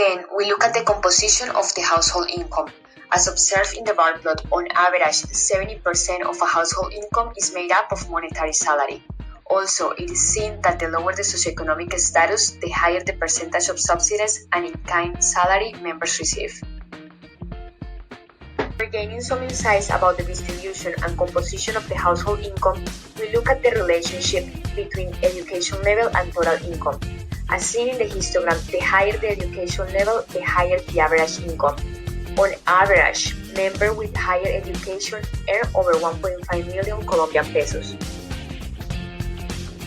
Then we look at the composition of the household income. As observed in the bar plot, on average, 70% of a household income is made up of monetary salary. Also, it is seen that the lower the socioeconomic status, the higher the percentage of subsidies and in-kind salary members receive. For gaining some insights about the distribution and composition of the household income, we look at the relationship between education level and total income. As seen in the histogram, the higher the education level, the higher the average income. On average, members with higher education earn over 1.5 million Colombian pesos.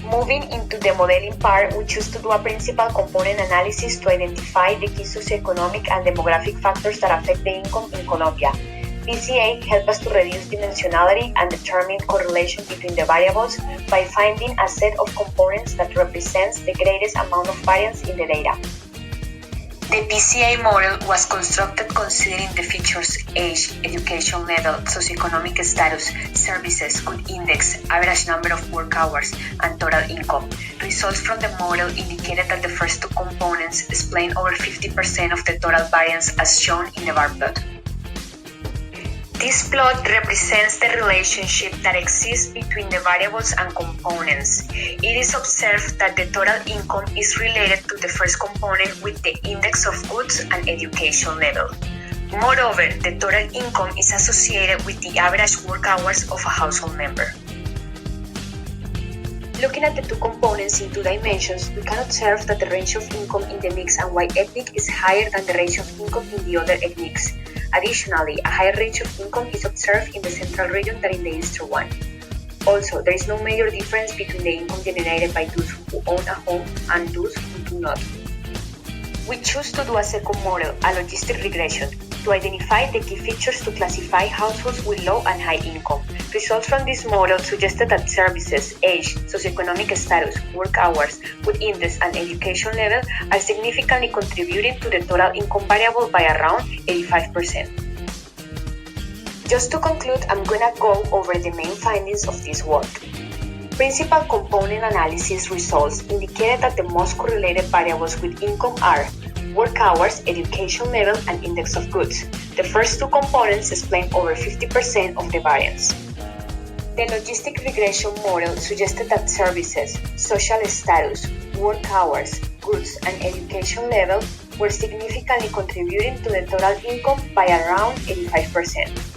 Moving into the modeling part, we choose to do a principal component analysis to identify the key socioeconomic and demographic factors that affect the income in Colombia. PCA helps us to reduce dimensionality and determine correlation between the variables by finding a set of components that represents the greatest amount of variance in the data. The PCA model was constructed considering the features age, education level, socioeconomic status, services, good index, average number of work hours, and total income. Results from the model indicated that the first two components explain over 50% of the total variance as shown in the bar plot. This plot represents the relationship that exists between the variables and components. It is observed that the total income is related to the first component with the index of goods and education level. Moreover, the total income is associated with the average work hours of a household member. Looking at the two components in two dimensions, we can observe that the range of income in the mixed and white ethnic is higher than the range of income in the other ethnics. Additionally, a higher range of income is observed in the central region than in the eastern one. Also, there is no major difference between the income generated by those who own a home and those who do not. We choose to do a second model, a logistic regression, to identify the key features to classify households with low and high income. Results from this model suggested that services, age, socioeconomic status, work hours, good index, and education level are significantly contributing to the total income variable by around 85%. Just to conclude, I'm gonna go over the main findings of this work. Principal component analysis results indicated that the most correlated variables with income are work hours, education level, and index of goods. The first two components explain over 50% of the variance. The logistic regression model suggested that services, social status, work hours, goods, and education level were significantly contributing to the total income by around 85%.